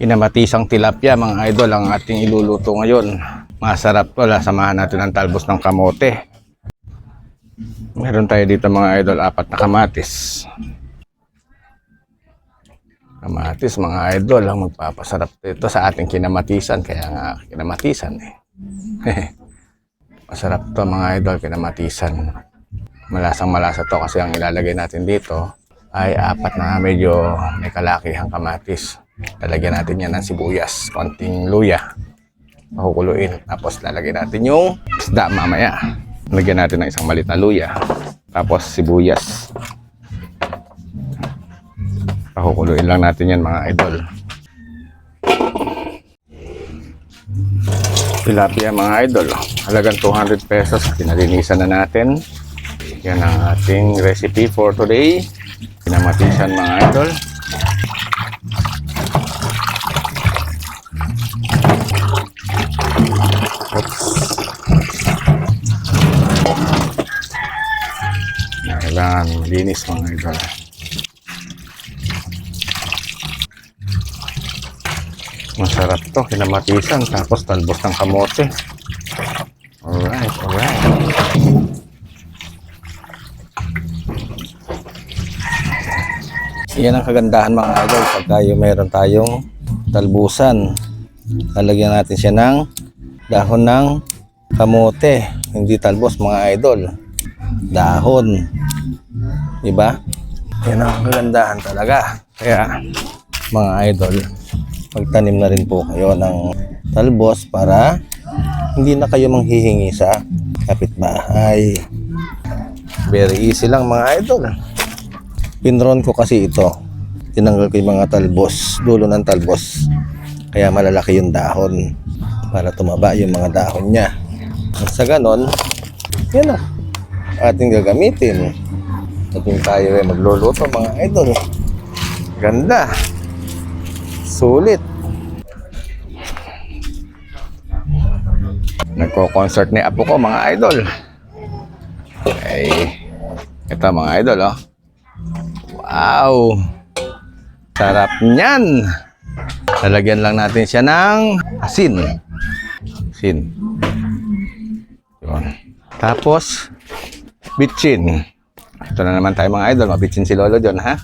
Kinamatisang tilapia mga idol ang ating iluluto ngayon. Masarap to, samahan natin ang talbos ng kamote. Meron tayo dito mga idol, 4 na kamatis. Kamatis mga idol ang magpapasarap dito sa ating kinamatisan, kaya nga kinamatisan eh. Masarap to mga idol, kinamatisan. Malasang malasa to kasi ang ilalagay natin dito ay 4 na medyo may kalakihang kamatis. Lalagyan natin yan ng sibuyas, konting luya, pakukuluin. Tapos lalagyan natin yung isda mamaya. Lagyan natin ng isang maliit na luya, tapos sibuyas. Pakukuluin lang natin yan mga idol. Tilapia mga idol, halagang 200 pesos. Pinalinisan na natin. Yan ang ating recipe for today. Kinamatisan mga idol. Kailangan linis mga idol. Masarap to, kinamatisan tapos talbos ng kamote. Alright, alright. Yan ang kagandahan mga idol pag meron tayong talbusan. Lalagyan natin siya ng dahon ng kamote, hindi talbos mga idol, dahon, diba? Yan ang kagandahan talaga. Kaya mga idol, magtanim na rin po kayo ng talbos para hindi na kayo manghihingi sa kapitbahay. Very easy lang mga idol. Pinron ko kasi ito, tinanggal ko yung mga talbos, dulo ng talbos, kaya malalaki yung dahon para tumaba yung mga dahon niya. At sa ganon, yan o, ating gagamitin. At yung tayo ay magluluto mga idol. Ganda, sulit. Nagko-concert ni apo ko mga idol. Ay, ito mga idol oh. Wow, sarap niyan. Lalagyan lang natin siya ng asin. Asin. Yun. Tapos bitchin. Ito na naman tayo mga idol. Mabitchin si Lolo John ha.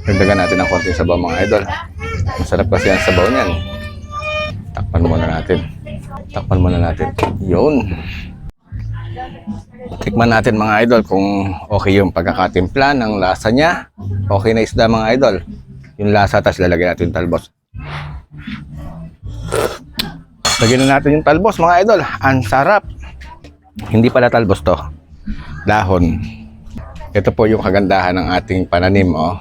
Dagdagan natin ng konting sabaw mga idol. Masarap kasi ang sabaw niyan. Takpan muna natin. Takpan muna natin. Yun. Tikman natin mga idol kung okay yung pagkakatimpla ng lasa niya. Okay na isda mga idol. Yung lasa, tapos lalagyan natin yung talbos. Lagyan na natin yung talbos mga idol. Ang sarap. Hindi pala talbos to, dahon. Ito po yung kagandahan ng ating pananim oh.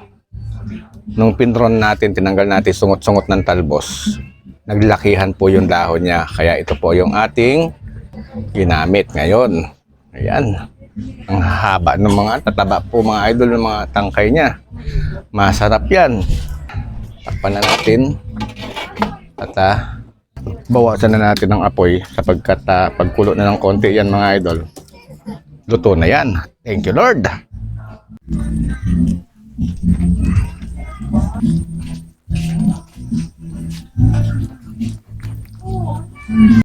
Nung pinron natin, tinanggal natin sungot-sungot ng talbos, naglakihan po yung dahon niya. Kaya ito po yung ating ginamit ngayon. Ayan, ang haba ng mga tataba po mga idol ng mga tangkay niya. Masarap yan. Takpan na natin at bawasan na natin ang apoy sapagkat pagkulo na ng konti yan mga idol, luto na yan. Thank you Lord.